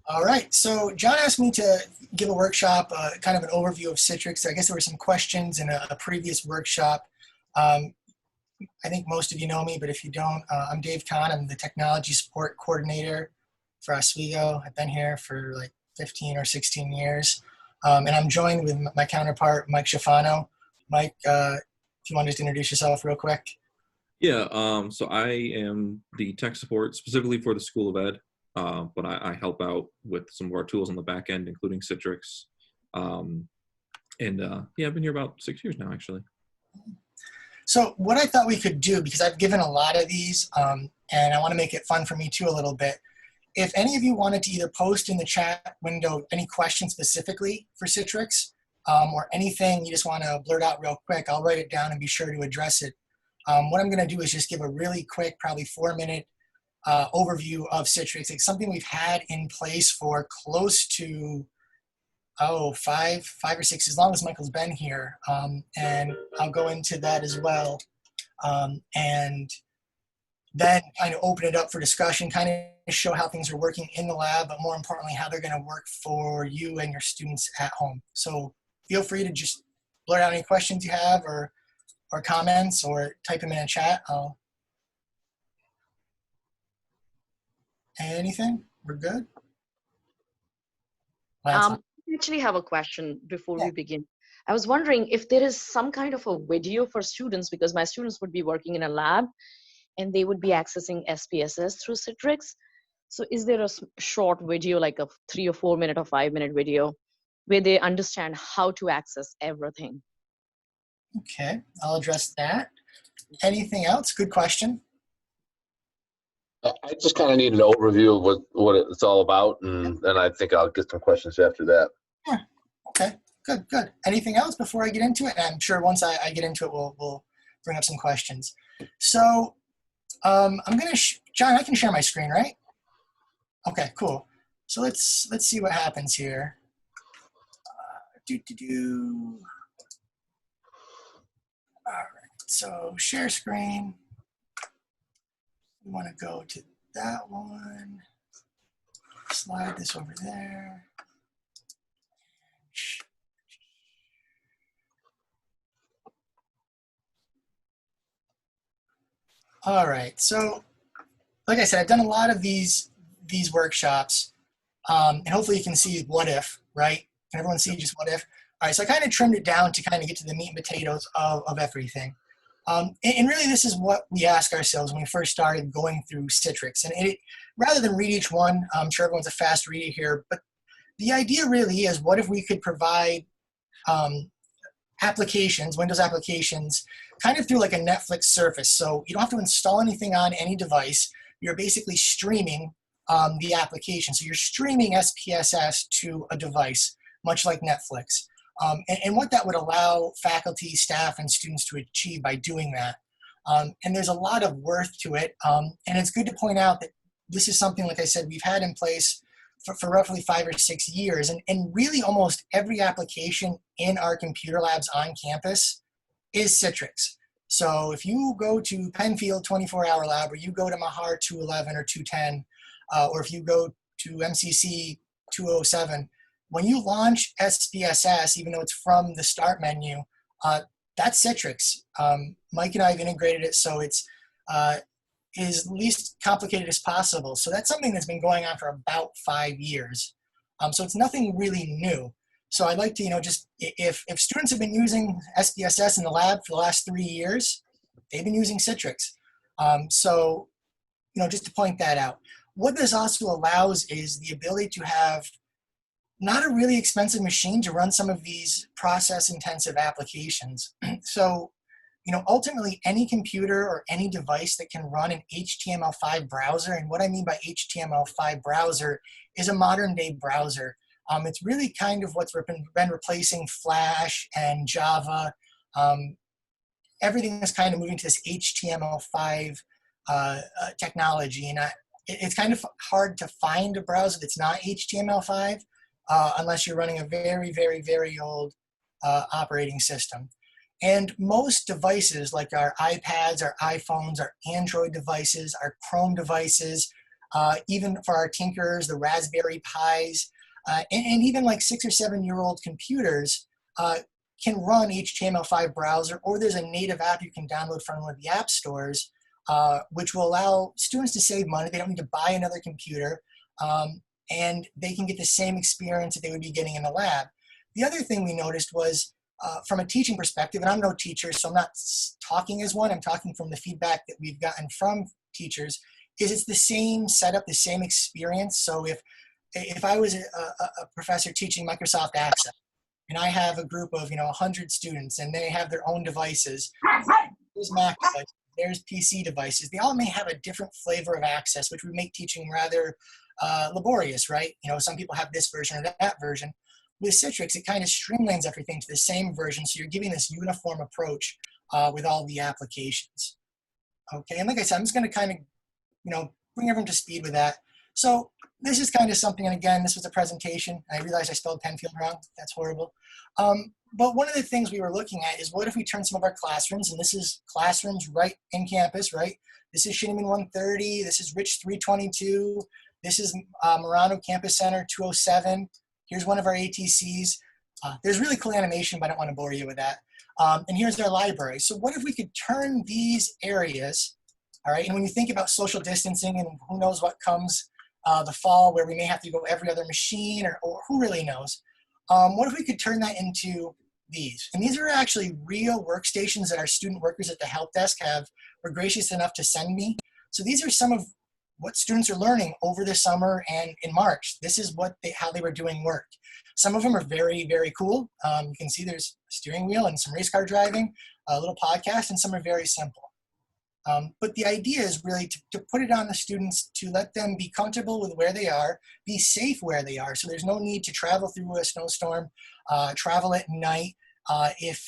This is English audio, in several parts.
All right. So John asked me to give a workshop, kind of an overview of Citrix. I guess there were some questions in a previous workshop. Um, I think most of you know me, but if you don't, I'm Dave Kahn. I'm the technology support coordinator for Oswego. I've been here for like 15 or 16 years. And I'm joined with my counterpart, Mike Schifano. Mike, if you want to just introduce yourself real quick. Yeah, so I am the tech support specifically for the School of Ed, but I help out with some of our tools on the back end, including Citrix. Um, yeah, I've been here about 6 years now, actually. So what I thought we could do, because I've given a lot of these, and I want to make it fun for me too a little bit, if any of you wanted to either post in the chat window any questions specifically for Citrix, or anything you just want to blurt out real quick, I'll write it down and be sure to address it. What I'm going to do is just give a really quick, probably 4-minute overview of Citrix. It's something we've had in place for close to, five or six, as long as Michael's been here. And I'll go into that as well. And then kind of open it up for discussion, kind of show how things are working in the lab, but more importantly, how they're going to work for you and your students at home. So feel free to just blurt out any questions you have or comments, or type them in a chat. Anything? We're good? I actually have a question before we begin. I was wondering if there is some kind of a video for students, because my students would be working in a lab and they would be accessing SPSS through Citrix. So is there a short video, like a 3 or 4 minute or 5-minute video, where they understand how to access everything? Okay, I'll address that. Anything else? Good question. I just kind of need an overview of what it's all about, and then I think I'll get some questions after that. Yeah. Okay, good. Anything else before I get into it? And I'm sure once I get into it, we'll bring up some questions. So I'm gonna, John, I can share my screen, right? Okay, cool. So let's see what happens here. All right, so share screen. We want to go to that one. Slide this over there. All right, so like I said, I've done a lot of these workshops, and hopefully you can see what if, right? Can everyone see just what if? All right, so I kind of trimmed it down to kind of get to the meat and potatoes of everything. And really, this is what we ask ourselves when we first started going through Citrix. And rather than read each one, I'm sure everyone's a fast reader here, but the idea really is, what if we could provide applications, Windows applications, kind of through like a Netflix surface. So you don't have to install anything on any device. You're basically streaming the application. So you're streaming SPSS to a device, much like Netflix. And what that would allow faculty, staff, and students to achieve by doing that. And there's a lot of worth to it. And it's good to point out that this is something, like I said, we've had in place for roughly 5 or 6 years. And really almost every application in our computer labs on campus is Citrix. So if you go to Penfield 24-hour lab, or you go to Mahar 211 or 210, or if you go to MCC 207, when you launch SPSS, even though it's from the start menu, that's Citrix. Mike and I have integrated it so it's is least complicated as possible. So that's something that's been going on for about 5 years. So it's nothing really new. So I'd like to, just if students have been using SPSS in the lab for the last 3 years, they've been using Citrix. So, just to point that out. What this also allows is the ability to have not a really expensive machine to run some of these process-intensive applications. So, ultimately any computer or any device that can run an HTML5 browser, and what I mean by HTML5 browser is a modern-day browser. It's really kind of what's been replacing Flash and Java. Everything is kind of moving to this HTML5 technology, and it's kind of hard to find a browser that's not HTML5 unless you're running a very, very, very old operating system. And most devices, like our iPads, our iPhones, our Android devices, our Chrome devices, even for our Tinkerers, the Raspberry Pis, and even like 6 or 7-year-old computers can run HTML5 browser, or there's a native app you can download from one of the app stores, which will allow students to save money. They don't need to buy another computer, and they can get the same experience that they would be getting in the lab. The other thing we noticed was, from a teaching perspective, and I'm no teacher, so I'm not talking as one, I'm talking from the feedback that we've gotten from teachers, is it's the same setup, the same experience. So if I was a professor teaching Microsoft Access, and I have a group of 100 students, and they have their own devices, there's Mac devices, there's PC devices, they all may have a different flavor of access, which would make teaching rather laborious, right? Some people have this version or that version. With Citrix, it kind of streamlines everything to the same version, so you're giving this uniform approach with all the applications. Okay, and like I said, I'm just going to kind of, bring everyone to speed with that. So this is kind of something, and again, this was a presentation. I realized I spelled Penfield wrong. That's horrible. But one of the things we were looking at is, what if we turn some of our classrooms, and this is classrooms right in campus, right? This is Shinneman 130. This is Rich 322. This is Murano Campus Center 207. Here's one of our ATCs. There's really cool animation, but I don't want to bore you with that. And here's our library. So what if we could turn these areas, all right, and when you think about social distancing and who knows what comes the fall, where we may have to go every other machine, or who really knows, what if we could turn that into these? And these are actually real workstations that our student workers at the help desk were gracious enough to send me. So these are some of what students are learning over the summer and in March. This is how they were doing work. Some of them are very, very cool. You can see there's a steering wheel and some race car driving, a little podcast, and some are very simple. But the idea is really to put it on the students, to let them be comfortable with where they are, be safe where they are. So there's no need to travel through a snowstorm, travel at night. If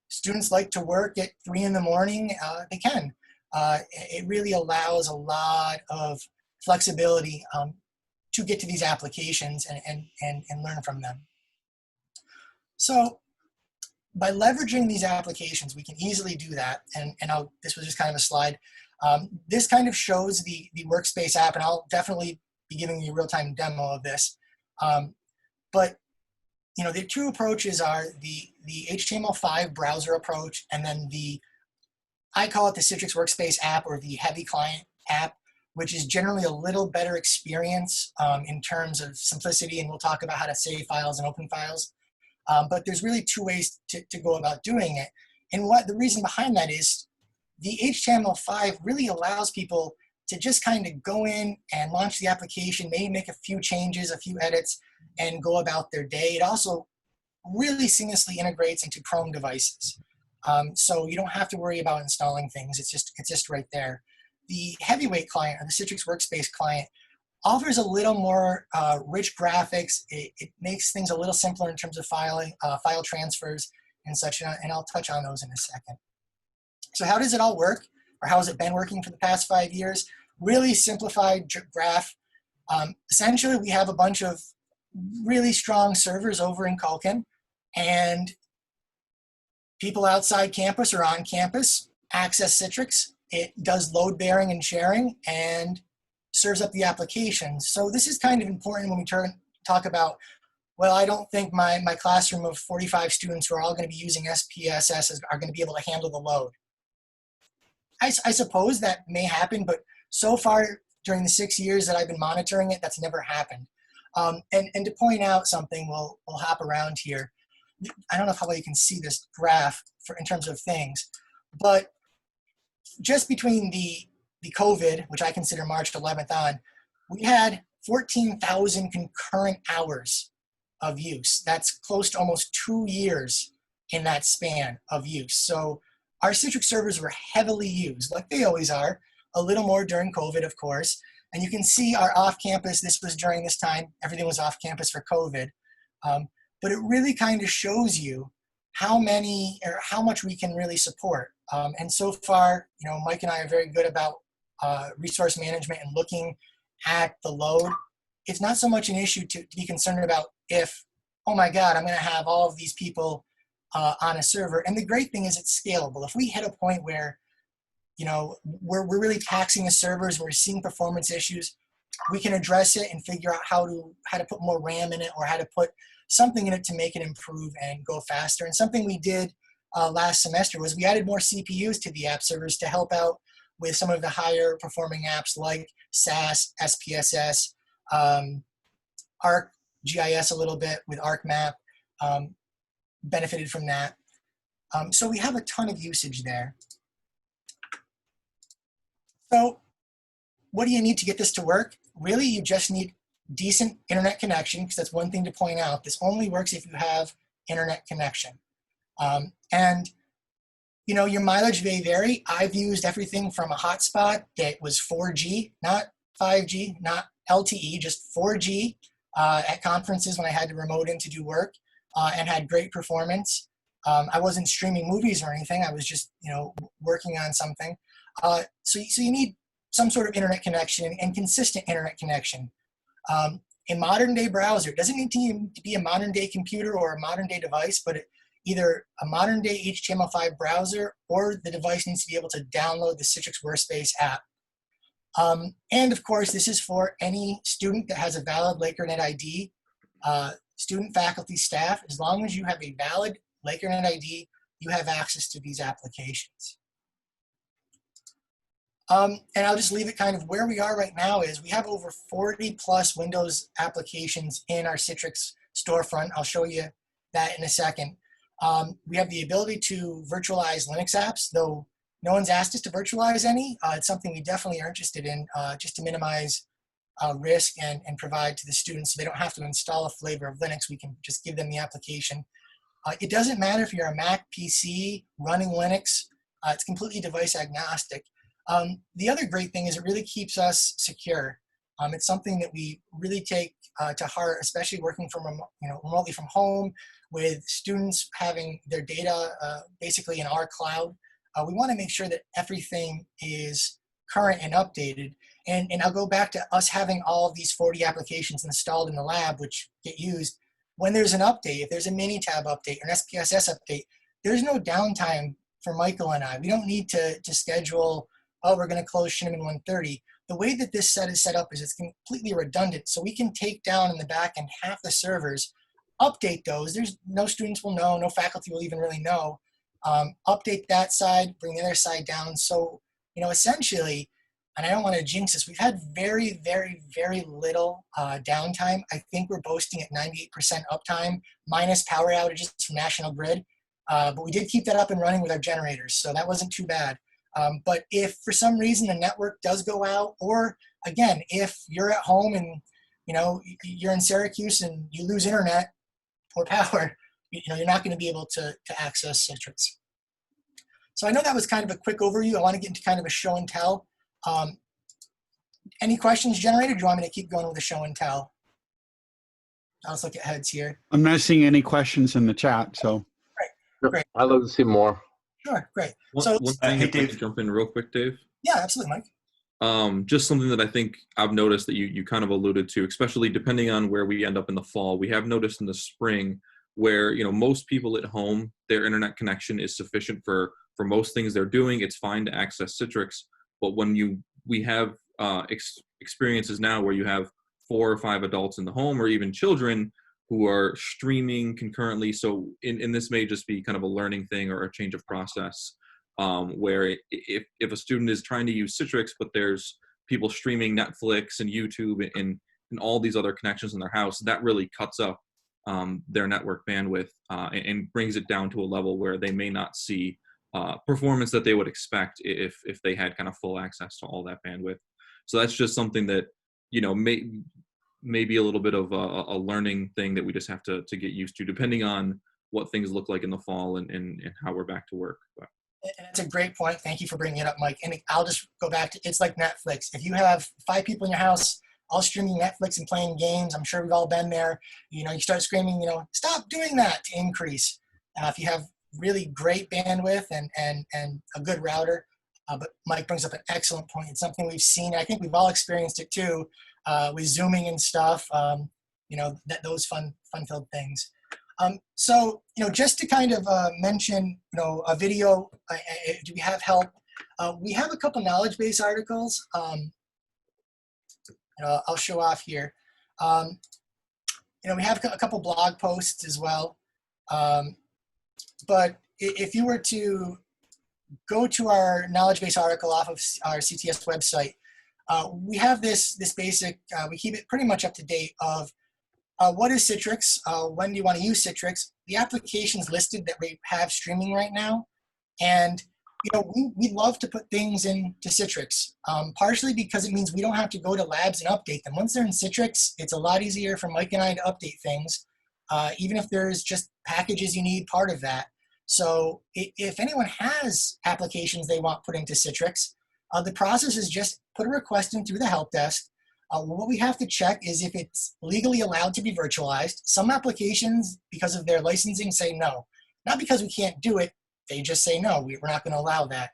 students like to work at 3 in the morning, they can. It really allows a lot of flexibility to get to these applications and learn from them. So by leveraging these applications, we can easily do that. And this was just kind of a slide. This kind of shows the Workspace app, and I'll definitely be giving you a real-time demo of this. But the two approaches are the HTML5 browser approach, and then I call it the Citrix Workspace app, or the heavy client app, which is generally a little better experience in terms of simplicity, and we'll talk about how to save files and open files. But there's really two ways to go about doing it. And the reason behind that is the HTML5 really allows people to just kind of go in and launch the application, maybe make a few changes, a few edits, and go about their day. It also really seamlessly integrates into Chrome devices. So you don't have to worry about installing things. It's just right there. The heavyweight client, or the Citrix Workspace client, offers a little more rich graphics. It makes things a little simpler in terms of file transfers and such, and I'll touch on those in a second. So how does it all work, or how has it been working for the past 5 years? Really simplified graph. Essentially, we have a bunch of really strong servers over in Culkin, and people outside campus or on campus access Citrix. It does load bearing and sharing and serves up the applications. So this is kind of important when we talk about, well, I don't think my classroom of 45 students who are all going to be using SPSS are going to be able to handle the load. I suppose that may happen, but so far during the 6 years that I've been monitoring it, that's never happened. And to point out something, we'll hop around here. I don't know how well you can see this graph in terms of things, but just between the COVID, which I consider March 11th on, we had 14,000 concurrent hours of use. That's close to almost 2 years in that span of use. So our Citrix servers were heavily used, like they always are, a little more during COVID, of course. And you can see our off-campus, this was during this time, everything was off-campus for COVID. But it really kind of shows you how much we can really support. And so far, Mike and I are very good about resource management and looking at the load. It's not so much an issue to be concerned about if, oh my God, I'm going to have all of these people on a server. And the great thing is it's scalable. If we hit a point where, we're really taxing the servers, we're seeing performance issues, we can address it and figure out how to put more RAM in it or how to put something in it to make it improve and go faster. And something we did last semester was we added more CPUs to the app servers to help out with some of the higher performing apps like SAS, SPSS, ArcGIS a little bit with ArcMap, benefited from that. So we have a ton of usage there. So what do you need to get this to work? Really, you just need decent internet connection, because that's one thing to point out. This only works if you have internet connection. And you know, your mileage may vary. I've used everything from a hotspot that was 4G, not 5G, not LTE, just 4G at conferences when I had to remote in to do work, and had great performance. I wasn't streaming movies or anything. I was just, you know, working on something. So you need some sort of internet connection and consistent internet connection. A modern day browser, it doesn't need to be a modern day computer or a modern day device, but either a modern day HTML5 browser or the device needs to be able to download the Citrix Workspace app. And of course, this is for any student that has a valid LakerNet ID, student, faculty, staff. As long as you have a valid LakerNet ID, you have access to these applications. And I'll just leave it kind of where we are right now is we have over 40 plus Windows applications in our Citrix storefront. I'll show you that in a second. We have the ability to virtualize Linux apps, though no one's asked us to virtualize any. It's something we definitely are interested in, just to minimize risk and provide to the students so they don't have to install a flavor of Linux. We can just give them the application. It doesn't matter if you're a Mac PC running Linux. It's completely device agnostic. The other great thing is it really keeps us secure. It's something that we really take to heart, especially working from remotely from home with students having their data basically in our cloud. We want to make sure that everything is current and updated. And I'll go back to us having all of these 40 applications installed in the lab, which get used. When there's an update, if there's a Minitab update or an SPSS update, there's no downtime for Michael and I. We don't need to schedule, oh, we're going to close Cinnamon 130. The way that this set is set up is it's completely redundant. So we can take down in the back end half the servers, update those. There's no students will know, no faculty will even really know. Update that side, bring the other side down. So, you know, essentially, and I don't want to jinx this, we've had very, very, very little downtime. I think we're boasting at 98% uptime, minus power outages from National Grid. But we did keep that up and running with our generators, so that wasn't too bad. But if for some reason the network does go out, or again, if you're at home and you know you're in Syracuse and you lose internet or power, you know you're not going to be able to access Citrix. So I know that was kind of a quick overview. I want to get into kind of a show and tell. Any questions generated? Do you want me to keep going with the show and tell? I'll just look at heads here. I'm not seeing any questions in the chat, so. Great. I'd love to see more. Sure, great. One thing, hey, if I Dave. could jump in real quick, Dave. Yeah, absolutely, Mike. Just something that I think I've noticed that you kind of alluded to, especially depending on where we end up in the fall. We have noticed in the spring where, you know, most people at home, their internet connection is sufficient for most things they're doing. It's fine to access Citrix, but when we have experiences now where you have 4 or 5 adults in the home or even children who are streaming concurrently. So and this may just be kind of a learning thing or a change of process, where if a student is trying to use Citrix, but there's people streaming Netflix and YouTube and all these other connections in their house, that really cuts up their network bandwidth and brings it down to a level where they may not see performance that they would expect if they had kind of full access to all that bandwidth. So that's just something that, you know, may be a little bit of a learning thing that we just have to get used to, depending on what things look like in the fall and how we're back to work. But. And it's a great point. Thank you for bringing it up, Mike. And I'll just go back to, it's like Netflix. If you have 5 people in your house all streaming Netflix and playing games, I'm sure we've all been there. You know, you start screaming, you know, stop doing that to increase. If you have really great bandwidth and a good router, but Mike brings up an excellent point. It's something we've seen. I think we've all experienced it too, with Zooming and stuff. You know, those fun-filled things. So, you know, just to kind of mention, you know, a video, do we have help? We have a couple knowledge base articles. I I'll show off here. We have a couple blog posts as well. But if you were to go to our knowledge base article off of our CTS website, we have this basic, we keep it pretty much up to date of what is Citrix, when do you want to use Citrix, the applications listed that we have streaming right now, and we love to put things into Citrix, partially because it means we don't have to go to labs and update them. Once they're in Citrix, it's a lot easier for Mike and I to update things, even if there's just packages you need part of that. So if anyone has applications they want put into Citrix, the process is just put a request in through the help desk. What we have to check is if it's legally allowed to be virtualized. Some applications, because of their licensing, say no. Not because we can't do it, they just say no, we're not going to allow that.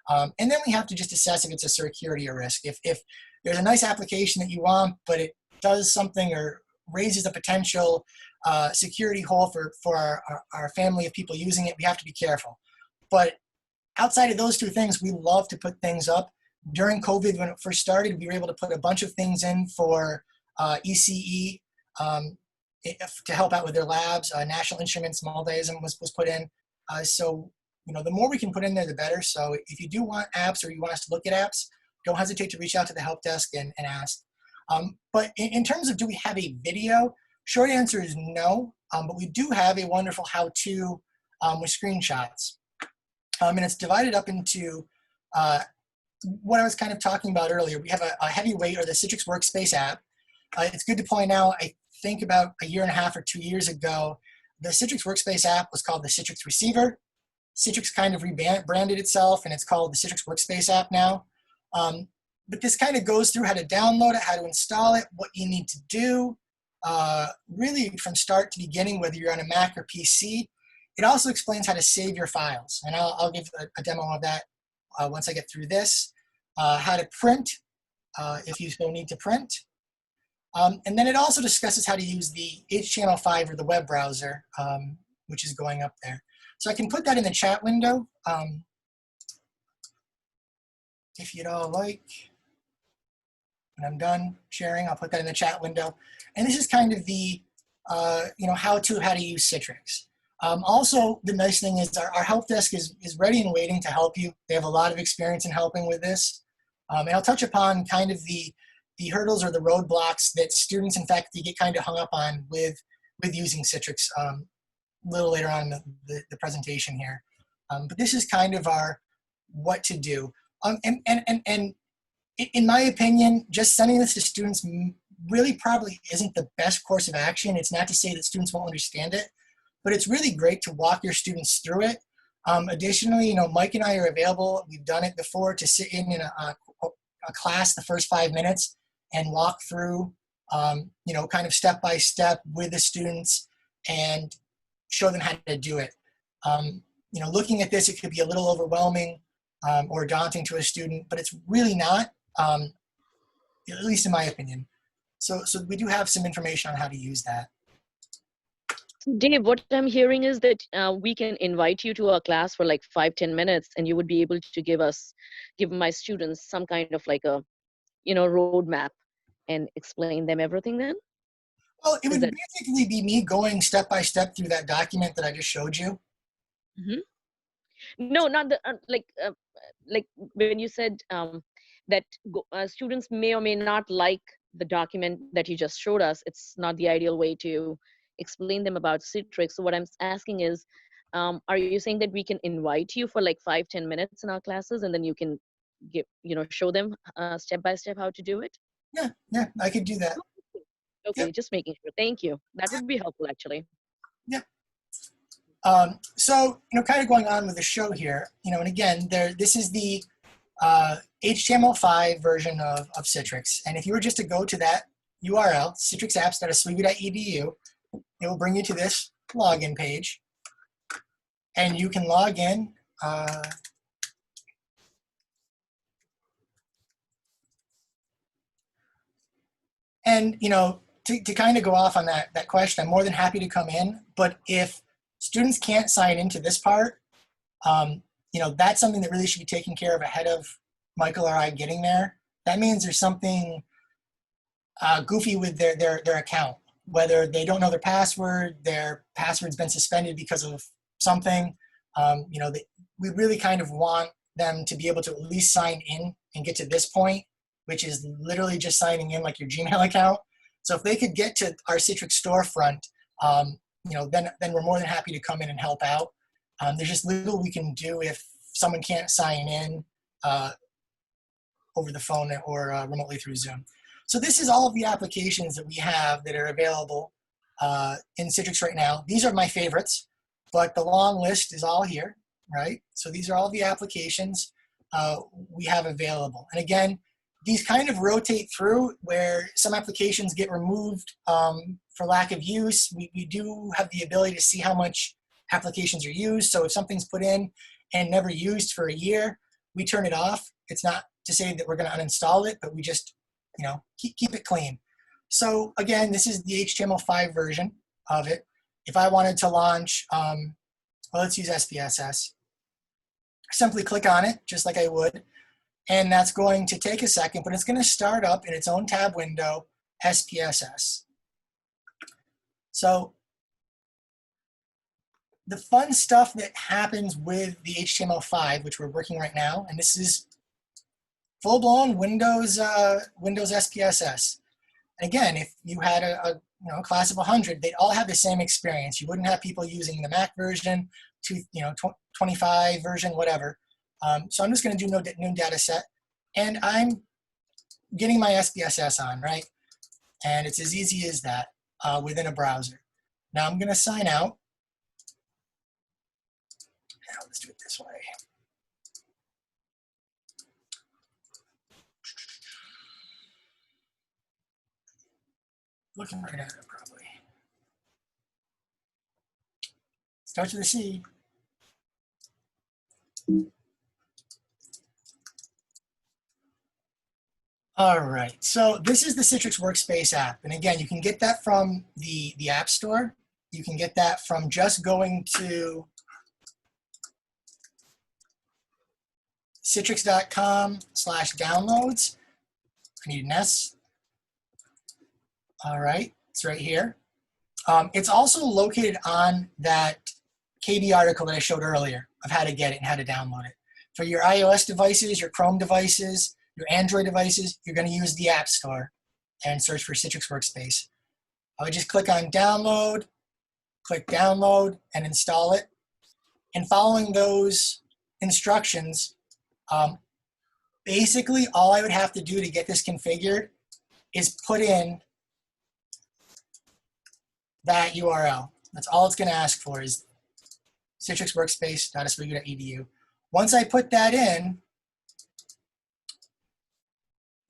And then we have to just assess if it's a security risk. If there's a nice application that you want, but it does something or raises a potential security hole for our family of people using it, we have to be careful. But outside of those two things, we love to put things up. During COVID, when it first started, we were able to put a bunch of things in for ECE to help out with their labs. National Instruments, Multiism was put in. So the more we can put in there, the better. So if you do want apps or you want us to look at apps, don't hesitate to reach out to the help desk and ask. But in terms of do we have a video, short answer is no. But we do have a wonderful how-to with screenshots. And it's divided up into what I was kind of talking about earlier. We have a heavyweight, or the Citrix Workspace app. It's good to point out, I think about a year and a half or 2 years ago, the Citrix Workspace app was called the Citrix Receiver. Citrix kind of rebranded itself, and it's called the Citrix Workspace app now. But this kind of goes through how to download it, how to install it, what you need to do, really from start to beginning, whether you're on a Mac or PC. It also explains how to save your files, and I'll give a demo of that once I get through this. How to print, if you still need to print. And then it also discusses how to use the HTML5 or the web browser, which is going up there. So I can put that in the chat window, if you'd all like. When I'm done sharing, I'll put that in the chat window. And this is kind of the, how to use Citrix. Also, the nice thing is our help desk is ready and waiting to help you. They have a lot of experience in helping with this. And I'll touch upon kind of the hurdles or the roadblocks that students and faculty get kind of hung up on with using Citrix a little later on in the presentation here. But this is kind of our what to do. And in my opinion, just sending this to students really probably isn't the best course of action. It's not to say that students won't understand it, but it's really great to walk your students through it. Additionally, Mike and I are available. We've done it before to sit in a class the first 5 minutes and walk through, kind of step by step with the students and show them how to do it. Looking at this, it could be a little overwhelming or daunting to a student, but it's really not, at least in my opinion. So we do have some information on how to use that. Dave, what I'm hearing is that we can invite you to our class for like 5-10 minutes, and you would be able to give my students some kind of like a, roadmap and explain them everything then? Well, it would basically be me going step by step through that document that I just showed you. Mm-hmm. No, not the, like when you said that students may or may not like the document that you just showed us. It's not the ideal way to explain them about Citrix. So what I'm asking is, are you saying that we can invite you for like 5-10 minutes in our classes, and then you can show them step by step how to do it? Yeah, I could do that. Okay, Yep. just making sure. Thank you. That would be helpful, actually. Yeah. So, kind of going on with the show here, and again, this is the HTML5 version of Citrix. And if you were just to go to that URL, citrixapps.oswego.edu, it will bring you to this login page. And you can log in. And, to kind of go off on that question, I'm more than happy to come in. But if students can't sign into this part, that's something that really should be taken care of ahead of Michael or I getting there. That means there's something goofy with their account, whether they don't know their password's been suspended because of something. We really kind of want them to be able to at least sign in and get to this point, which is literally just signing in like your Gmail account. So if they could get to our Citrix storefront, then we're more than happy to come in and help out. There's just little we can do if someone can't sign in over the phone or remotely through Zoom. So this is all of the applications that we have that are available in Citrix right now. These are my favorites, but the long list is all here, right? So these are all the applications we have available. And again, these kind of rotate through where some applications get removed for lack of use. We do have the ability to see how much applications are used. So if something's put in and never used for a year, we turn it off. It's not to say that we're going to uninstall it, but we just, keep it clean. So again, this is the HTML5 version of it. If I wanted to launch, let's use SPSS. Simply click on it, just like I would. And that's going to take a second, but it's going to start up in its own tab window, SPSS. So the fun stuff that happens with the HTML5, which we're working right now, and this is full-blown Windows SPSS. And again, if you had a class of 100, they'd all have the same experience. You wouldn't have people using the Mac version, 25 version, whatever. So I'm just going to do new data set, and I'm getting my SPSS on, right? And it's as easy as that within a browser. Now I'm going to sign out. Now let's do it this way. Looking right at it, probably. Starts with a C. All right, so this is the Citrix Workspace app. And again, you can get that from the App Store. You can get that from just going to citrix.com/downloads. I need an S. All right, it's right here. It's also located on that KB article that I showed earlier of how to get it and how to download it. For your iOS devices, your Chrome devices, your Android devices, you're going to use the App Store and search for Citrix Workspace. I would just click on download, click download, and install it. And following those instructions, basically all I would have to do to get this configured is put in that URL. That's all it's going to ask for is citrixworkspace.oswego.edu. Once I put that in,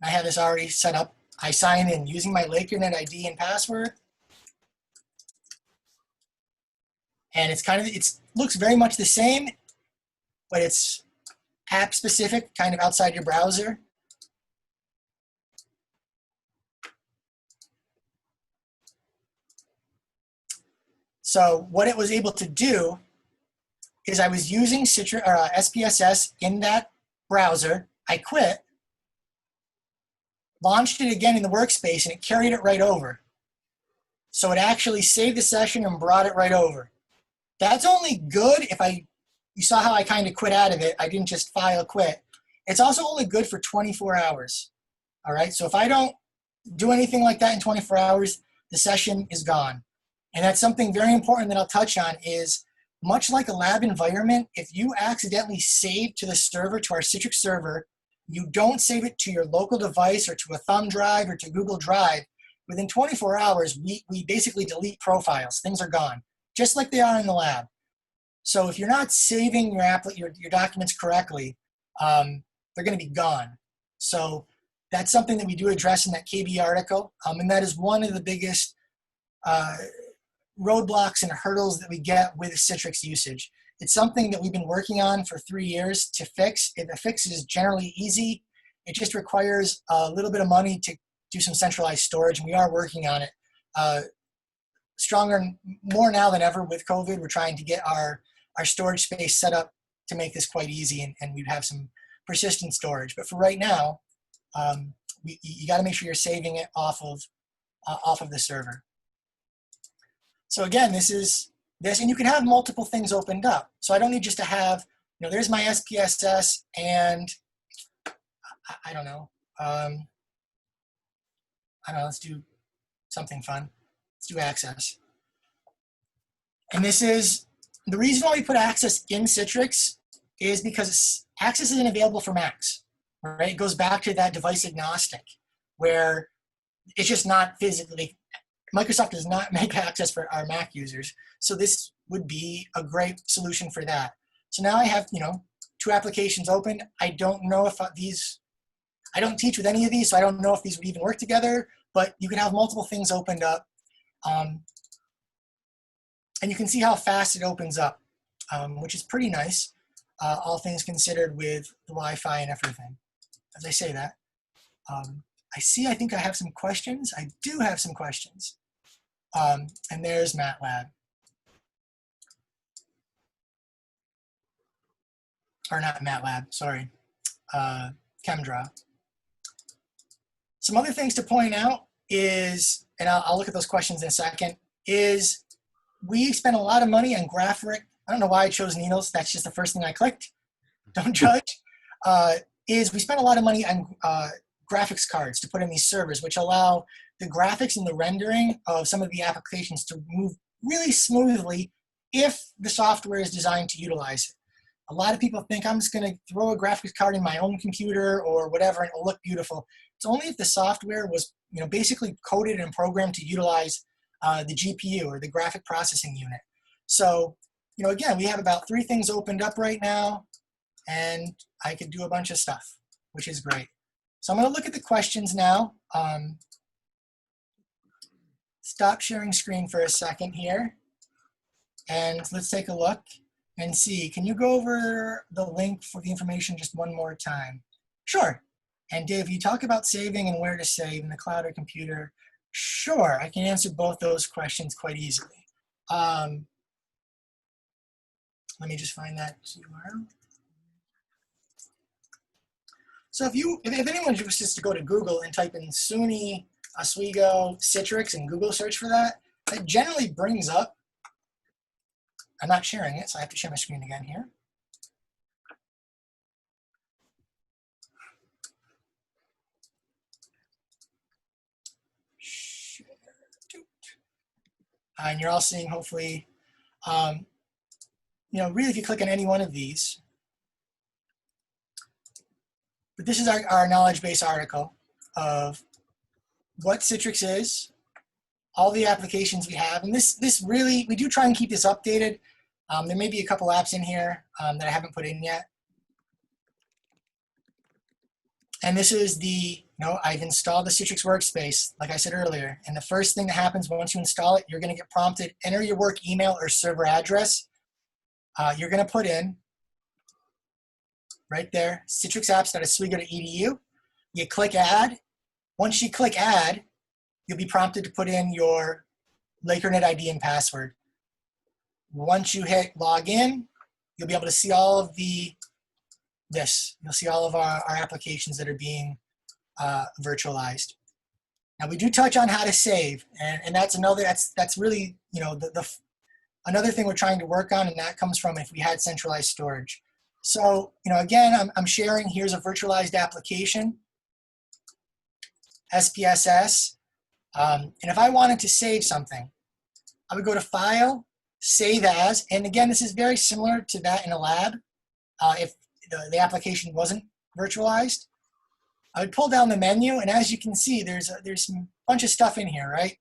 I have this already set up. I sign in using my LakerNet ID and password. And it looks very much the same, but it's app specific, kind of outside your browser. So what it was able to do is I was using SPSS in that browser. I quit, launched it again in the workspace, and it carried it right over. So it actually saved the session and brought it right over. That's only good if you saw how I kind of quit out of it. I didn't just file quit. It's also only good for 24 hours. All right, so if I don't do anything like that in 24 hours, the session is gone. And that's something very important that I'll touch on is, much like a lab environment, if you accidentally save to the server, to our Citrix server, you don't save it to your local device or to a thumb drive or to Google Drive, within 24 hours, we basically delete profiles. Things are gone, just like they are in the lab. So if you're not saving your documents correctly, they're going to be gone. So that's something that we do address in that KB article, and that is one of the biggest roadblocks and hurdles that we get with Citrix usage. It's something that we've been working on for 3 years to fix. The fix is generally easy. It just requires a little bit of money to do some centralized storage, and we are working on it. More now than ever with COVID, we're trying to get our storage space set up to make this quite easy, and we'd have some persistent storage. But for right now, you got to make sure you're saving it off of the server. So again, this is this, and you can have multiple things opened up. So I don't need just to have, there's my SPSS, and I don't know. Let's do something fun. Let's do access. And this is, the reason why we put access in Citrix is because access isn't available for Macs, right? It goes back to that device agnostic, where it's just not physically, Microsoft does not make access for our Mac users. So this would be a great solution for that. So now I have, 2 applications open. I don't know if I don't teach with any of these, so I don't know if these would even work together, but you can have multiple things opened up. And you can see how fast it opens up, which is pretty nice, all things considered with the Wi-Fi and everything. As I say that, I think I have some questions. I do have some questions. And there's MATLAB. Or not MATLAB, sorry, ChemDraw. Some other things to point out is, and I'll look at those questions in a second, is we spent a lot of money on graphic. I don't know why I chose needles. That's just the first thing I clicked. Don't judge. Is we spent a lot of money on graphics cards to put in these servers, which allow the graphics and the rendering of some of the applications to move really smoothly if the software is designed to utilize it. A lot of people think I'm just going to throw a graphics card in my own computer or whatever and it'll look beautiful. It's only if the software was, basically coded and programmed to utilize the GPU or the graphic processing unit. So, again, we have about 3 things opened up right now, and I could do a bunch of stuff, which is great. So I'm going to look at the questions now. Stop sharing screen for a second here, and let's take a look and see. Can you go over the link for the information just one more time? Sure. And Dave, you talk about saving and where to save in the cloud or computer. Sure, I can answer both those questions quite easily. Let me just find that URL. So if anyone wishes to go to Google and type in SUNY Oswego Citrix and Google search for that, that generally brings up, I'm not sharing it, so I have to share my screen again here. And you're all seeing, hopefully, really if you click on any one of these, but this is our knowledge base article of what Citrix is, all the applications we have, and this really, we do try and keep this updated. There may be a couple apps in here that I haven't put in yet. And this is the, I've installed the Citrix workspace, like I said earlier. And the first thing that happens once you install it, you're going to get prompted, enter your work email or server address. You're going to put in, right there, citrixapps.oswego.edu. You click add. Once you click add, you'll be prompted to put in your LakerNet ID and password. Once you hit login, you'll be able to see all of you'll see all of our applications that are being virtualized. Now we do touch on how to save, and that's really, another thing we're trying to work on, and that comes from if we had centralized storage. So, again, I'm sharing, here's a virtualized application, SPSS, and if I wanted to save something, I would go to File, Save As, and again, this is very similar to that in a lab. If the application wasn't virtualized, I would pull down the menu, and as you can see, there's a bunch of stuff in here, right?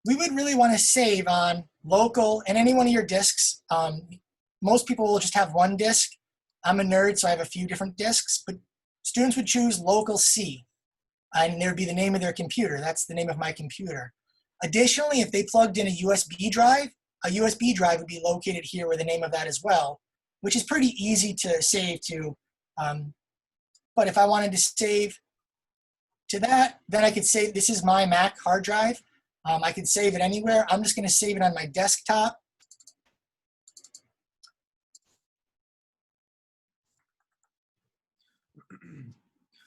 We would really want to save on local and any one of your disks. Most people will just have one disk. I'm a nerd, so I have a few different disks, but students would choose local C, and there would be the name of their computer. That's the name of my computer. Additionally, if they plugged in a USB drive would be located here with the name of that as well, which is pretty easy to save to. But if I wanted to save to that, then I could say this is my Mac hard drive. I could save it anywhere. I'm just going to save it on my desktop.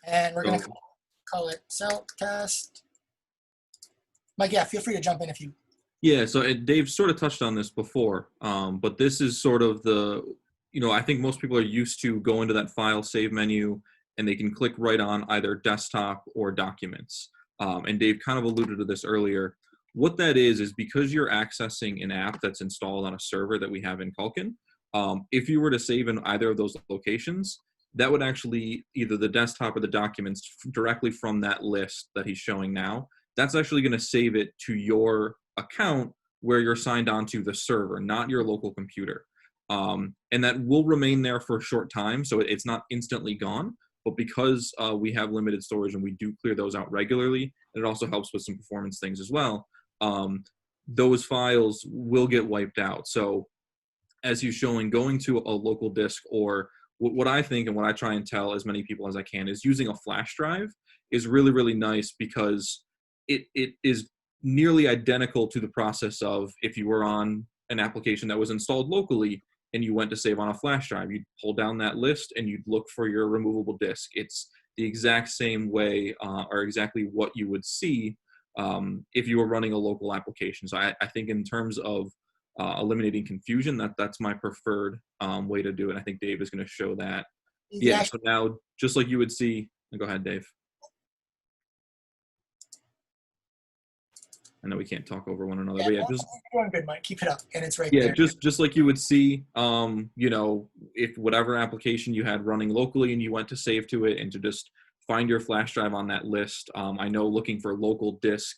And we're going to call it self-test. Mike, yeah, feel free to jump in if you. Yeah, so Dave sort of touched on this before, but this is sort of the, I think most people are used to go into that file save menu and they can click right on either desktop or documents. And Dave kind of alluded to this earlier. What that is because you're accessing an app that's installed on a server that we have in Culkin. If you were to save in either of those locations, that would actually either the desktop or the documents directly from that list that he's showing now, that's actually going to save it to your account where you're signed on to the server, not your local computer. And that will remain there for a short time, so it's not instantly gone. But because we have limited storage and we do clear those out regularly, and it also helps with some performance things as well, those files will get wiped out. So as he's showing, going to a local disk, or what I think and what I try and tell as many people as I can is using a flash drive is really, really nice because it is nearly identical to the process of if you were on an application that was installed locally and you went to save on a flash drive, you'd pull down that list and you'd look for your removable disk. It's the exact same way or exactly what you would see if you were running a local application. So I think in terms of eliminating confusion, that's my preferred way to do it. I think Dave is going to show that. Yeah, so now just like you would see, go ahead, Dave. I know we can't talk over one another, but yeah, just you're doing good, Mike. Keep it up, and it's right yeah, there. just like you would see, if whatever application you had running locally and you went to save to it and to just find your flash drive on that list. I know looking for local disk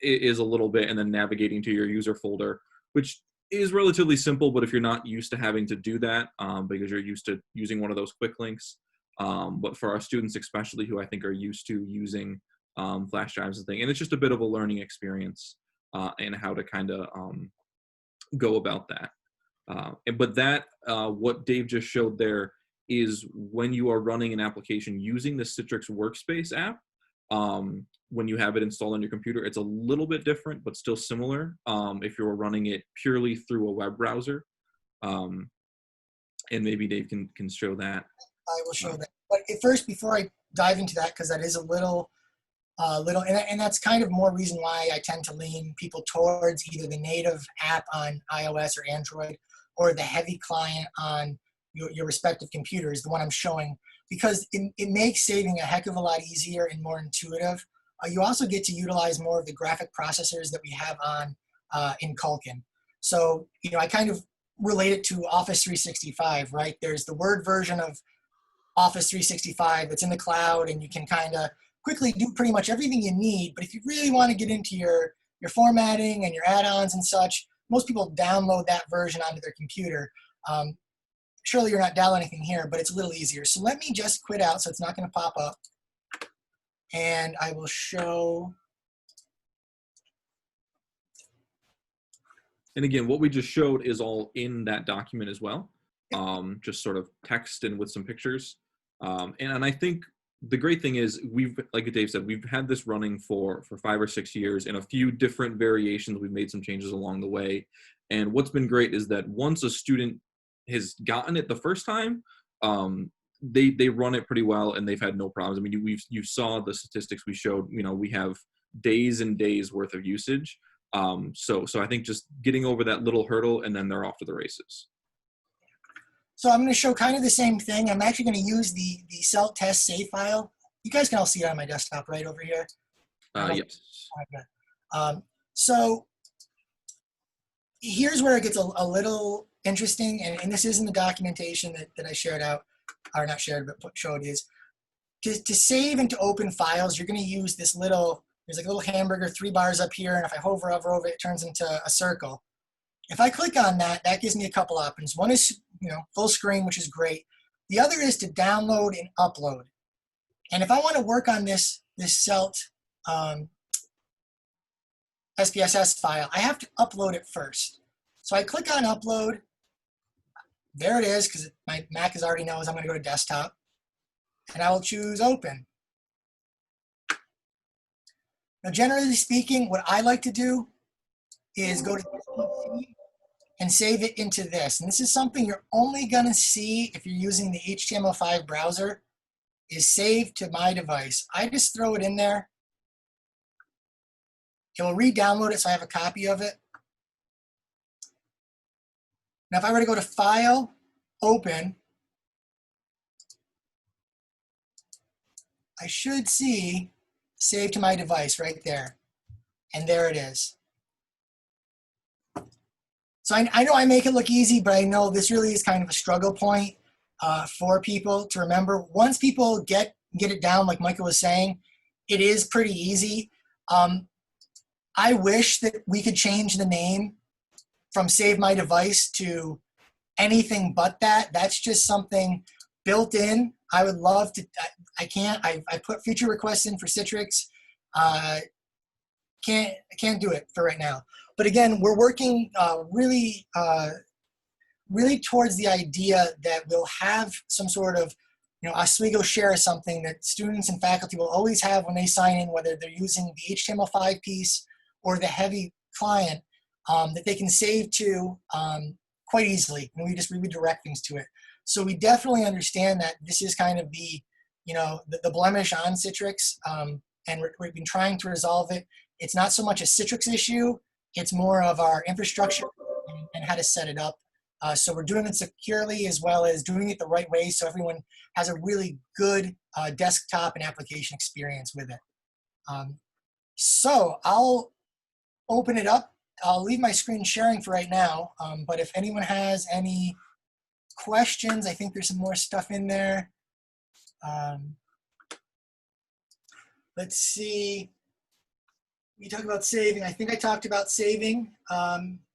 is a little bit, and then navigating to your user folder, which is relatively simple, but if you're not used to having to do that because you're used to using one of those quick links, but for our students especially who I think are used to using flash drives and thing, and it's just a bit of a learning experience and how to kind of go about that. But that what Dave just showed there is when you are running an application using the Citrix Workspace app. When you have it installed on your computer, it's a little bit different, but still similar if you're running it purely through a web browser. And maybe Dave can show that. I will show that. But first, before I dive into that, because that is a little, and that's kind of more reason why I tend to lean people towards either the native app on iOS or Android or the heavy client on your respective computers, the one I'm showing, because it makes saving a heck of a lot easier and more intuitive. You also get to utilize more of the graphic processors that we have on in Culkin. So, I kind of relate it to Office 365, right? There's the Word version of Office 365 that's in the cloud, and you can kind of quickly do pretty much everything you need. But if you really want to get into your formatting and your add-ons and such, most people download that version onto their computer. Surely you're not downloading anything here, but it's a little easier. So let me just quit out so it's not going to pop up. And I will show. And again, what we just showed is all in that document as well, just sort of text and with some pictures. And I think the great thing is like Dave said, we've had this running for 5 or 6 years in a few different variations. We've made some changes along the way. And what's been great is that once a student has gotten it the first time, they run it pretty well and they've had no problems. I mean, you saw the statistics we showed, we have days and days worth of usage. So I think just getting over that little hurdle and then they're off to the races. So I'm going to show kind of the same thing. I'm actually going to use the self-test save file. You guys can all see it on my desktop right over here. Yes. So here's where it gets a little interesting, and this is in the documentation that I shared out, or not shared, but showed is, to save and to open files, you're going to use this there's like a little hamburger, 3 bars up here, and if I hover over it, it turns into a circle. If I click on that, that gives me a couple options. One is, full screen, which is great. The other is to download and upload. And if I want to work on this CELT SPSS file, I have to upload it first. So I click on upload. There it is, because my Mac already knows I'm going to go to desktop. And I will choose open. Now, generally speaking, what I like to do is go to PC and save it into this. And this is something you're only going to see if you're using the HTML5 browser. is save to my device. I just throw it in there. It will re-download it so I have a copy of it. Now if I were to go to File, Open, I should see Save to my device right there. And there it is. So I know I make it look easy, but I know this really is kind of a struggle point for people to remember. Once people get it down, like Michael was saying, it is pretty easy. I wish that we could change the name from Save My Device to anything but that. That's just something built in. I would love to, I can't, I put feature requests in for Citrix. Can't do it for right now. But again, we're working really towards the idea that we'll have some sort of, Oswego share something that students and faculty will always have when they sign in, whether they're using the HTML5 piece or the heavy client, that they can save to quite easily, and we just redirect things to it. So we definitely understand that this is kind of the blemish on Citrix, and we've been trying to resolve it. It's not so much a Citrix issue, it's more of our infrastructure and how to set it up. So we're doing it securely as well as doing it the right way so everyone has a really good desktop and application experience with it. So I'll open it up. I'll leave my screen sharing for right now, but if anyone has any questions, I think there's some more stuff in there. Let's see. We talked about saving. I think I talked about saving.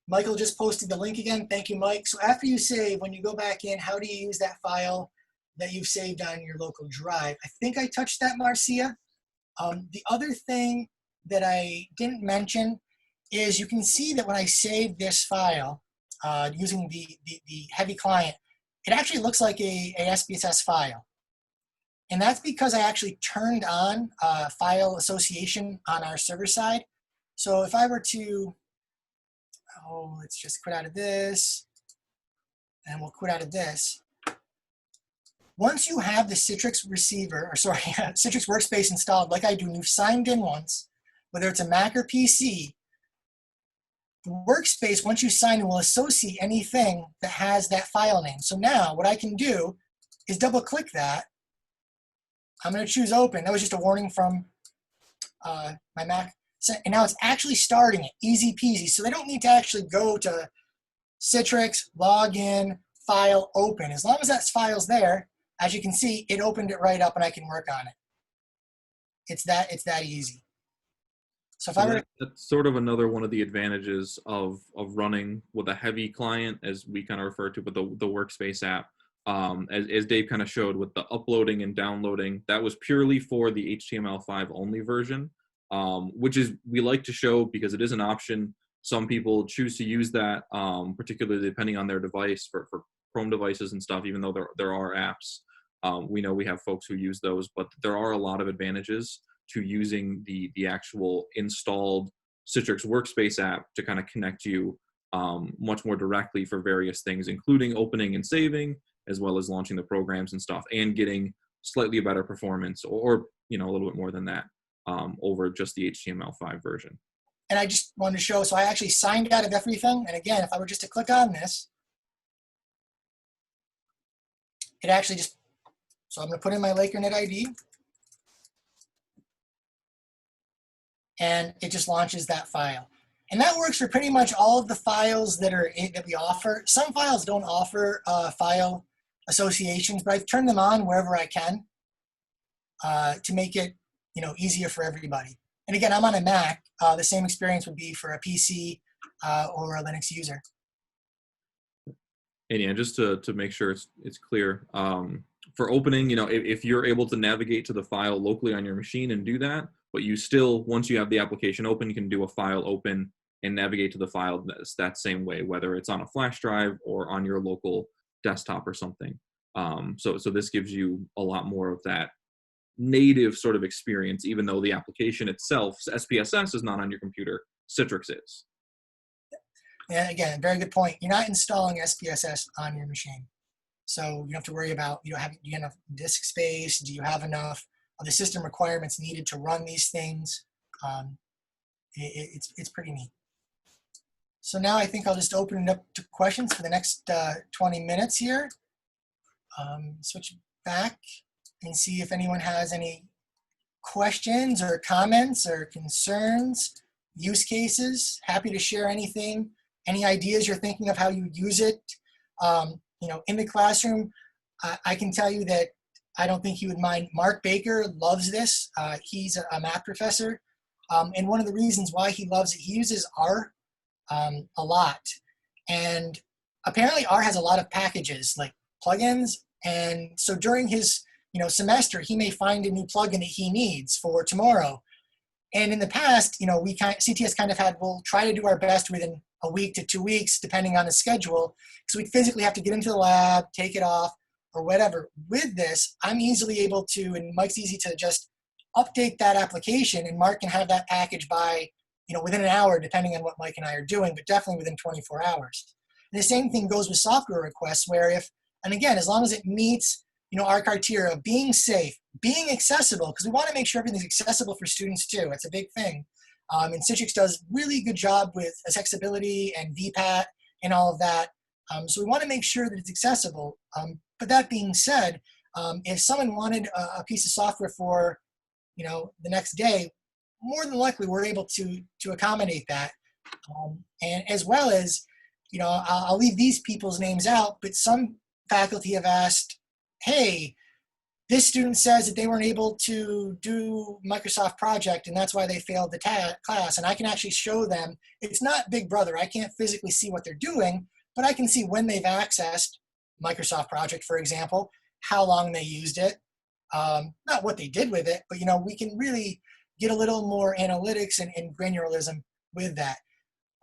Michael just posted the link again. Thank you, Mike. So after you save, when you go back in, how do you use that file that you've saved on your local drive? I think I touched that, Marcia. The other thing that I didn't mention is you can see that when I save this file using the heavy client, it actually looks like a SPSS file. And that's because I actually turned on file association on our server side. So if I were to, let's just quit out of this, and we'll quit out of this. Once you have the Citrix receiver, or sorry, Citrix Workspace installed like I do, and you've signed in once, whether it's a Mac or PC, the workspace, once you sign in, will associate anything that has that file name. So now what I can do is double click that. I'm going to choose open. That was just a warning from my Mac. And now it's actually starting it, easy peasy. So they don't need to actually go to Citrix, log in, file, open. As long as that file's there, as you can see, it opened it right up and I can work on it. It's that easy. So if I were that's sort of another one of the advantages of running with a heavy client, as we kind of refer to with the Workspace app. As Dave kind of showed with the uploading and downloading, that was purely for the HTML5 only version, which is we like to show because it is an option. Some people choose to use that, particularly depending on their device for Chrome devices and stuff, even though there are apps. We know we have folks who use those, but there are a lot of advantages to using the actual installed Citrix Workspace app to kind of connect you much more directly for various things, including opening and saving, as well as launching the programs and stuff, and getting slightly better performance, or a little bit more than that, over just the HTML5 version. And I just wanted to show, so I actually signed out of everything. And again, if I were just to click on this, it actually just, so I'm going to put in my LakerNet ID. And it just launches that file. And that works for pretty much all of the files that we offer. Some files don't offer file associations, but I've turned them on wherever I can to make it easier for everybody. And again, I'm on a Mac. The same experience would be for a PC or a Linux user. And yeah, just to make sure it's clear, for opening, if you're able to navigate to the file locally on your machine and do that, but you still, once you have the application open, you can do a file open and navigate to the file that same way, whether it's on a flash drive or on your local desktop or something. So this gives you a lot more of that native sort of experience, even though the application itself, SPSS, is not on your computer. Citrix is. And again, very good point. You're not installing SPSS on your machine. So you don't have to worry about, do you have enough disk space? Do you have enough of the system requirements needed to run these things? It's pretty neat. So now I think I'll just open it up to questions for the next 20 minutes here. Switch back and see if anyone has any questions or comments or concerns, use cases. Happy to share anything, any ideas you're thinking of how you use it. In the classroom, I can tell you that I don't think you would mind. Mark Baker loves this. He's a math professor. And one of the reasons why he loves it, he uses R a lot. And apparently R has a lot of packages like plugins. And so during his semester, he may find a new plugin that he needs for tomorrow. And in the past, CTS kind of had, we'll try to do our best within a week to 2 weeks, depending on the schedule. So we'd physically have to get into the lab, take it off, or whatever. With this, I'm easily able to, and Mike's easy to just update that application, and Mark can have that package by, within an hour, depending on what Mike and I are doing, but definitely within 24 hours. And the same thing goes with software requests, where and again, as long as it meets, our criteria of being safe, being accessible, because we want to make sure everything's accessible for students too. It's a big thing. And Citrix does really good job with accessibility and VPAT and all of that. So we want to make sure that it's accessible. But that being said, if someone wanted a piece of software for, the next day, more than likely we're able to accommodate that. And as well as, I'll leave these people's names out, but some faculty have asked, hey, this student says that they weren't able to do Microsoft project and that's why they failed the class. And I can actually show them, it's not Big Brother. I can't physically see what they're doing, but I can see when they've accessed Microsoft project, for example, how long they used it, not what they did with it, but we can really get a little more analytics and granularism with that.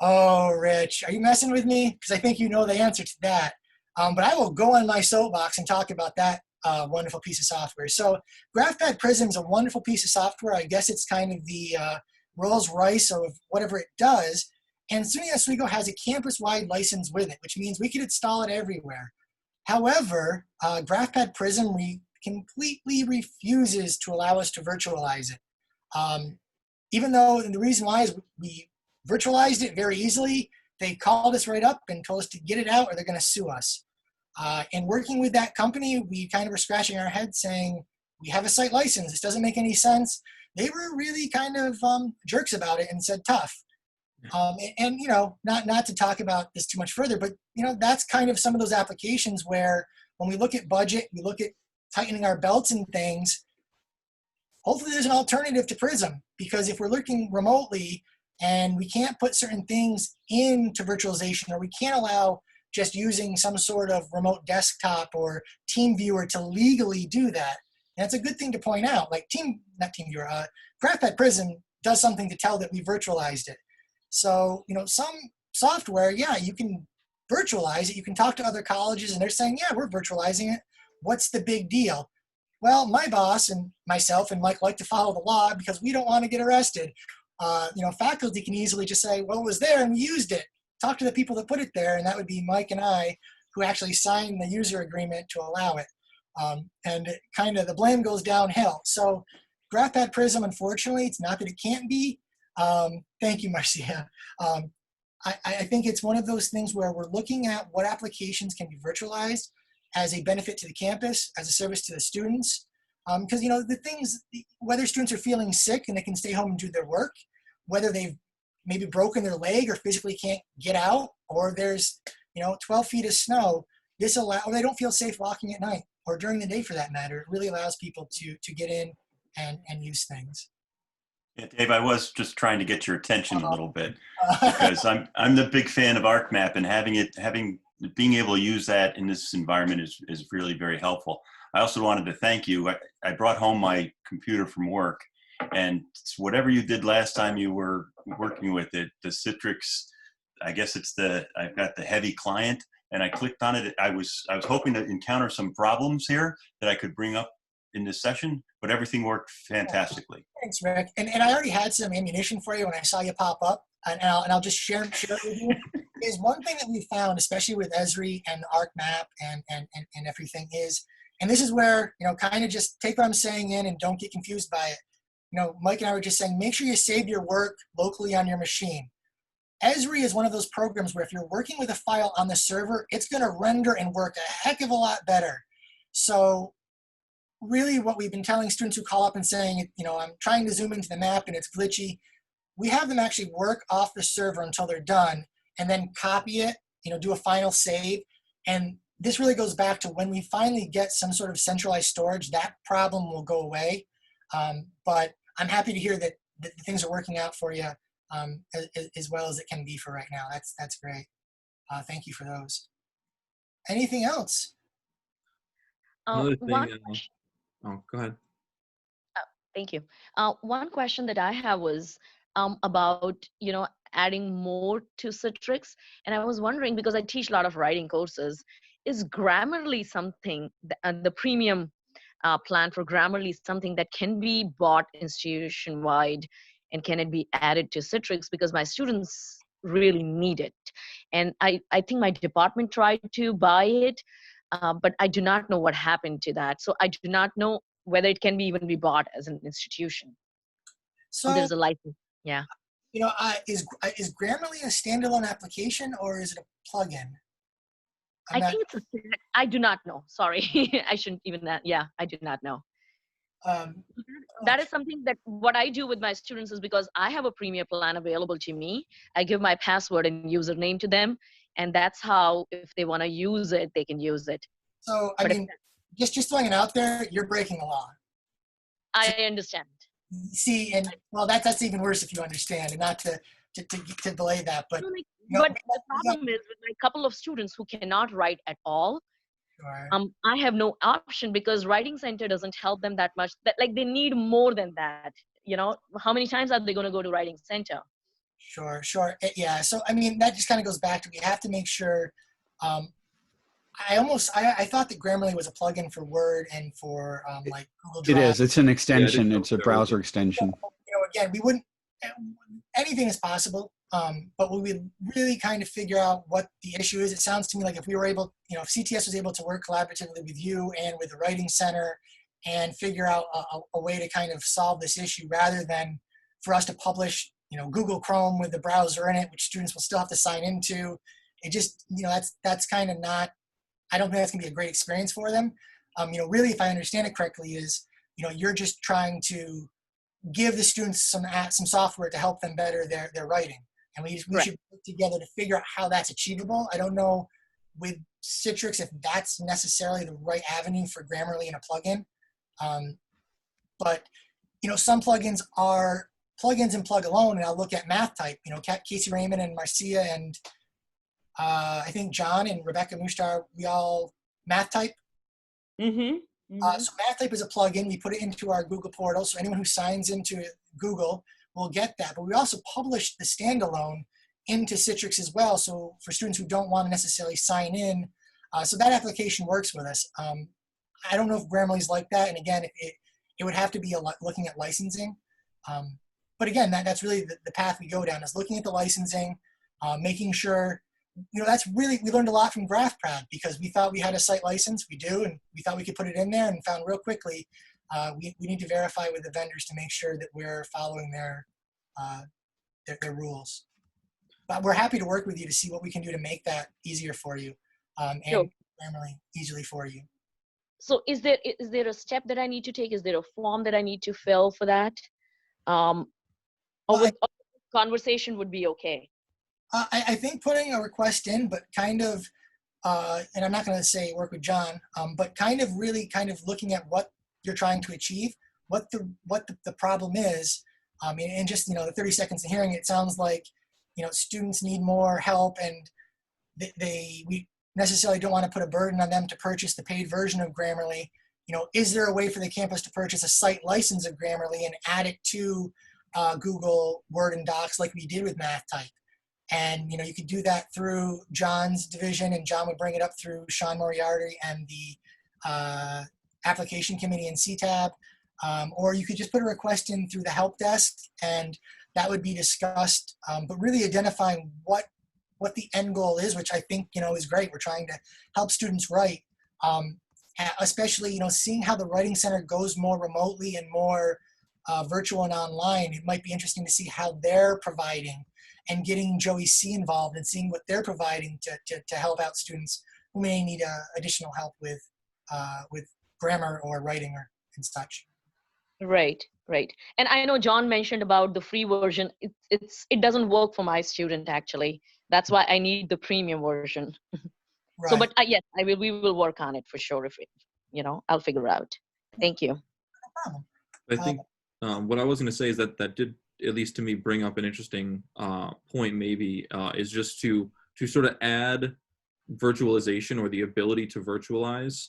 Oh, Rich, are you messing with me? Because I think you know the answer to that. But I will go on my soapbox and talk about that wonderful piece of software. So GraphPad Prism is a wonderful piece of software. I guess it's kind of the Rolls Royce of whatever it does. And SUNY Oswego has a campus-wide license with it, which means we could install it everywhere. However, GraphPad Prism completely refuses to allow us to virtualize it. Even though, and the reason why is we virtualized it very easily, they called us right up and told us to get it out or they're going to sue us. And working with that company, we kind of were scratching our heads saying, we have a site license. This doesn't make any sense. They were really kind of jerks about it and said tough. And not to talk about this too much further, but that's kind of some of those applications where when we look at budget, we look at tightening our belts and things, hopefully there's an alternative to Prism, because if we're looking remotely and we can't put certain things into virtualization, or we can't allow just using some sort of remote desktop or TeamViewer to legally do that. And it's a good thing to point out, like GraphPad Prism does something to tell that we virtualized it. So, some software, yeah, you can virtualize it. You can talk to other colleges and they're saying, yeah, we're virtualizing it. What's the big deal? Well, my boss and myself and Mike like to follow the law because we don't want to get arrested. Faculty can easily just say, well, it was there and we used it. Talk to the people that put it there, and that would be Mike and I, who actually signed the user agreement to allow it. And kind of the blame goes downhill. So GraphPad Prism, unfortunately, it's not that it can't be. Thank you, Marcia. I think it's one of those things where we're looking at what applications can be virtualized as a benefit to the campus, as a service to the students. Because, the things, whether students are feeling sick and they can stay home and do their work, whether they've maybe broken their leg or physically can't get out, or there's 12 feet of snow, or they don't feel safe walking at night or during the day for that matter. It really allows people to get in and use things. Yeah, Dave, I was just trying to get your attention a little bit because I'm the big fan of ArcMap, and being able to use that in this environment is really very helpful. I also wanted to thank you. I brought home my computer from work, and whatever you did last time you were working with it, the Citrix, I guess I've got the heavy client, and I clicked on it. I was hoping to encounter some problems here that I could bring up in this session, but everything worked fantastically. Thanks, Rick. And I already had some ammunition for you when I saw you pop up, and I'll just share it with you. is one thing that we found, especially with Esri and ArcMap and everything is, and this is where, kind of just take what I'm saying in and don't get confused by it. Mike and I were just saying, make sure you save your work locally on your machine. Esri is one of those programs where if you're working with a file on the server, it's going to render and work a heck of a lot better. So really what we've been telling students who call up and saying, I'm trying to zoom into the map and it's glitchy, we have them actually work off the server until they're done and then copy it, do a final save. And this really goes back to when we finally get some sort of centralized storage, that problem will go away. But I'm happy to hear that things are working out for you as well as it can be for right now. That's great. Thank you for those. Anything else? Another One thing. question. Oh, go ahead. Thank you. One question that I have was about, adding more to Citrix. And I was wondering, because I teach a lot of writing courses, is Grammarly something, the premium plan for Grammarly, something that can be bought institution-wide, and can it be added to Citrix? Because my students really need it. And I think my department tried to buy it, but I do not know what happened to that. So I do not know whether it can even be bought as an institution. So There's a license. Yeah. Is Grammarly a standalone application or is it a plugin? I think it's I do not know. Sorry. I shouldn't even that. Yeah, I do not know. That is something that what I do with my students is, because I have a premier plan available to me, I give my password and username to them. And that's how, if they want to use it, they can use it. So, just throwing it out there, you're breaking the law. I understand. See, and well, that's even worse if you understand, and not to delay that. But but the problem is with a couple of students who cannot write at all. Sure. I have no option, because Writing Center doesn't help them that much. That they need more than that. How many times are they going to go to Writing Center? Sure. Yeah. So that just kind of goes back to, we have to make sure. I thought that Grammarly was a plugin for Word and for Google Drive. It is. It's an extension. Yeah, it's a browser extension. Again, we wouldn't. Anything is possible, but we would really kind of figure out what the issue is. It sounds to me like if we were able, if CTS was able to work collaboratively with you and with the Writing Center and figure out a way to kind of solve this issue, rather than for us to publish, Google Chrome with the browser in it, which students will still have to sign into. It just, that's kind of not. I don't think that's gonna be a great experience for them. Really, if I understand it correctly, is you're just trying to give the students some software to help them better their writing, and we should put together to figure out how that's achievable. I don't know with Citrix if that's necessarily the right avenue for Grammarly and a plugin, but some plugins are plugins and plug alone. And I'll look at MathType. Casey Raymond and Marcia and I think John and Rebecca Mushtar, we all MathType. So MathType is a plugin. We put it into our Google portal, so anyone who signs into Google will get that. But we also publish the standalone into Citrix as well, so for students who don't want to necessarily sign in. So that application works with us. I don't know if Grammarly's like that, and again, it would have to be looking at licensing. But again, that's really the path we go down, is looking at the licensing, making sure. That's really, we learned a lot from GraphPad, because we thought we had a site license. We do, and we thought we could put it in there, and found real quickly we need to verify with the vendors to make sure that we're following their rules. But we're happy to work with you to see what we can do to make that easier for you, and Grammarly easily for you. So is there a step that I need to take? Is there a form that I need to fill for that? Or conversation would be okay? I think putting a request in, but kind of, and I'm not going to say work with John, but kind of looking at what you're trying to achieve, what the problem is, and just the 30 seconds of hearing it sounds like students need more help, and we necessarily don't want to put a burden on them to purchase the paid version of Grammarly. Is there a way for the campus to purchase a site license of Grammarly and add it to Google Word and Docs like we did with MathType? And you could do that through John's division, and John would bring it up through Sean Moriarty and the application committee in CTAB, or you could just put a request in through the help desk, and that would be discussed. But really identifying what what the end goal is, which I think, is great. We're trying to help students write, especially, seeing how the Writing Center goes more remotely and more virtual and online. It might be interesting to see how they're providing, and getting Joey C involved and seeing what they're providing to help out students who may need additional help with grammar or writing or and such. Right, right. And I know John mentioned about the free version. It doesn't work for my student actually. That's why I need the premium version. Right. So, but yes, we will work on it for sure. If I'll figure out. Thank you. No problem. I think what I was going to say is that did, at least to me, bring up an interesting point. Maybe is just to sort of add virtualization or the ability to virtualize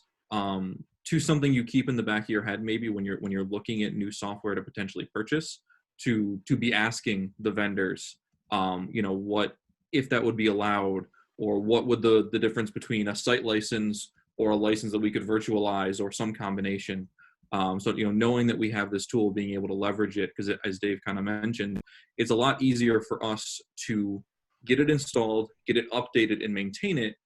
to something you keep in the back of your head. Maybe when you're looking at new software to potentially purchase, to be asking the vendors, what if that would be allowed, or what would the difference between a site license or a license that we could virtualize, or some combination. So, knowing that we have this tool, being able to leverage it, because as Dave kind of mentioned, it's a lot easier for us to get it installed, get it updated, and maintain it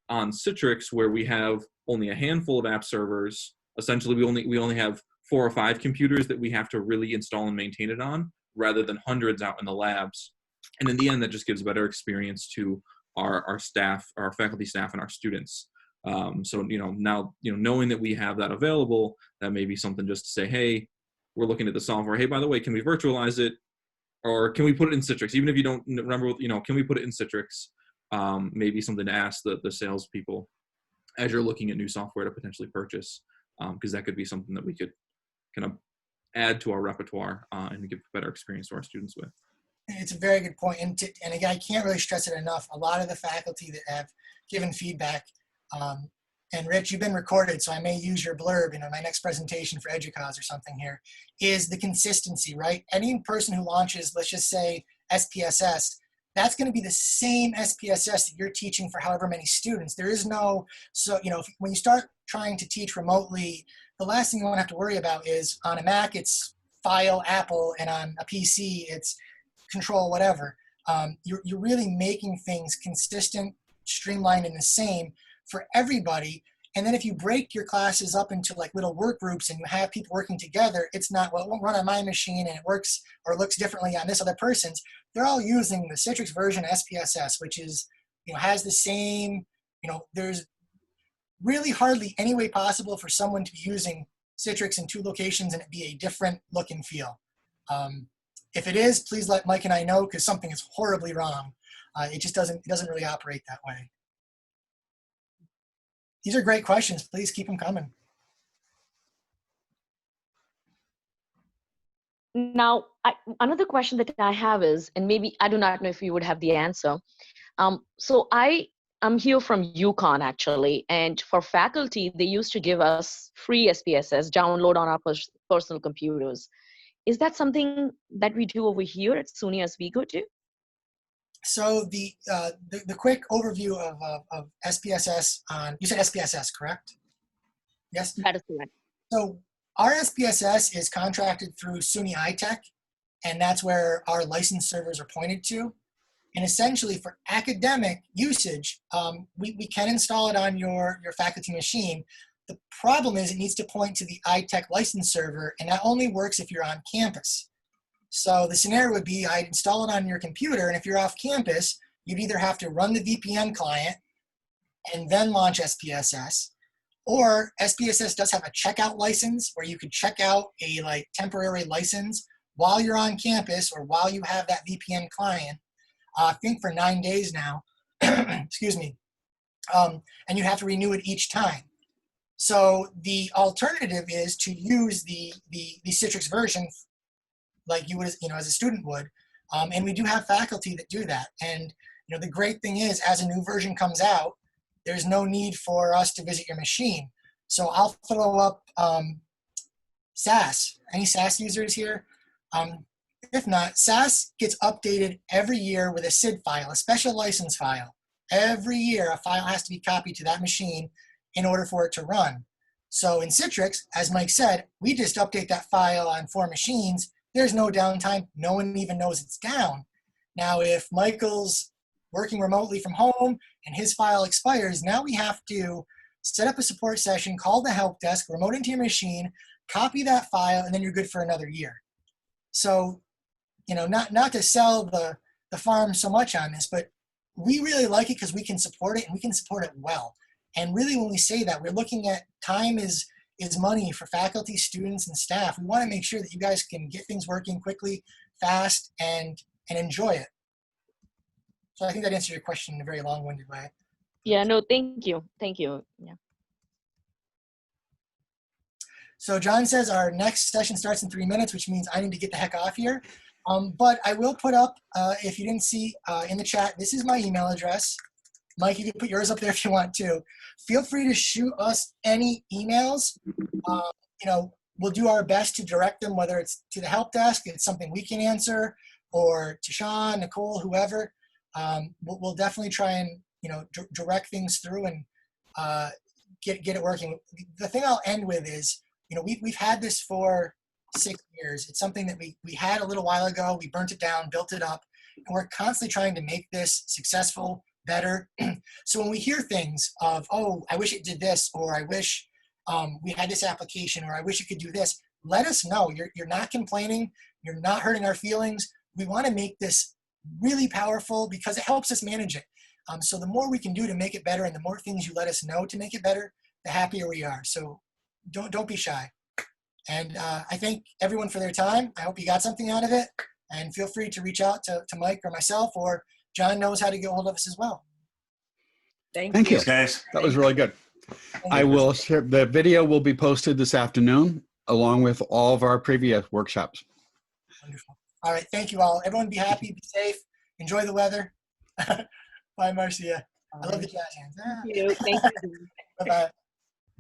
on Citrix, where we have only a handful of app servers. Essentially, we only have 4 or 5 computers that we have to really install and maintain it on, rather than hundreds out in the labs. And in the end, that just gives a better experience to our staff, our faculty staff, and our students. So, now, knowing that we have that available, that may be something just to say, hey, we're looking at the software. Hey, by the way, can we virtualize it? Or can we put it in Citrix? Even if you don't remember, can we put it in Citrix? Maybe something to ask the salespeople as you're looking at new software to potentially purchase, because that could be something that we could kind of add to our repertoire and give a better experience to our students with. It's a very good point. And again, I can't really stress it enough. A lot of the faculty that have given feedback, and Rich, you've been recorded, so I may use your blurb in my next presentation for EDUCAUSE or something here, is the consistency, right? Any person who launches, let's just say SPSS, that's going to be the same SPSS that you're teaching for however many students. There is no, when you start trying to teach remotely, the last thing you want to have to worry about is on a Mac, it's File, Apple, and on a PC, it's Control, whatever. You're really making things consistent, streamlined, and the same for everybody. And then if you break your classes up into like little work groups and you have people working together, it's not, well, it won't run on my machine and it works or looks differently on this other person's. They're all using the Citrix version SPSS, which is, has the same, there's really hardly any way possible for someone to be using Citrix in 2 locations and it be a different look and feel. If it is, please let Mike and I know, because something is horribly wrong. It doesn't really operate that way. These are great questions. Please keep them coming. Now, another question that I have is, and maybe I do not know if you would have the answer. So I'm here from UConn actually, and for faculty, they used to give us free SPSS download on our personal computers. Is that something that we do over here at SUNY as we go to? So the quick overview of SPSS on, you said SPSS, correct? Yes? That is correct. So our SPSS is contracted through SUNY iTech, and that's where our license servers are pointed to. And essentially for academic usage, we can install it on your faculty machine. The problem is it needs to point to the iTech license server, and that only works if you're on campus. So the scenario would be I'd install it on your computer, and if you're off campus, you'd either have to run the VPN client and then launch SPSS, or SPSS does have a checkout license where you could check out a temporary license while you're on campus or while you have that VPN client, I think for 9 days now, excuse me, and you have to renew it each time. So the alternative is to use the Citrix version like you would, as a student would. And we do have faculty that do that. And, the great thing is, as a new version comes out, there's no need for us to visit your machine. So I'll throw up SAS. Any SAS users here? If not, SAS gets updated every year with a SID file, a special license file. Every year, a file has to be copied to that machine in order for it to run. So in Citrix, as Mike said, we just update that file on 4 machines. There's no downtime. No one even knows it's down. Now, if Michael's working remotely from home and his file expires, now we have to set up a support session, call the help desk, remote into your machine, copy that file, and then you're good for another year. So, you know, not to sell the farm so much on this, but we really like it because we can support it and we can support it well. And really when we say that, we're looking at time is money for faculty, students, and staff. We want to make sure that you guys can get things working quickly, fast, and enjoy it. So I think that answers your question in a very long-winded way. Yeah, no, thank you. Thank you. Yeah. So John says our next session starts in 3 minutes, which means I need to get the heck off here. But I will put up, if you didn't see in the chat, this is my email address. Mike, you can put yours up there if you want to. Feel free to shoot us any emails. You know, we'll do our best to direct them, whether it's to the help desk, it's something we can answer, or to Sean, Nicole, whoever. We'll definitely try and, you know, direct things through and get it working. The thing I'll end with is, you know, we've had this for 6 years. It's something that we had a little while ago. We burnt it down, built it up, and we're constantly trying to make this successful, better. So when we hear things of, oh, I wish it did this, or I wish we had this application, or I wish it could do this, let us know. You're not complaining. You're not hurting our feelings. We want to make this really powerful because it helps us manage it. So the more we can do to make it better and the more things you let us know to make it better, the happier we are. So don't be shy. And I thank everyone for their time. I hope you got something out of it. And feel free to reach out to Mike or myself, or John knows how to get hold of us as well. Thank you. Thanks, guys. That was really good. I will share, the video will be posted this afternoon along with all of our previous workshops. Wonderful. All right. Thank you all. Everyone be happy, be safe, enjoy the weather. Bye, Marcia. I love the jazz hands. Thank you. Thank you. Bye-bye.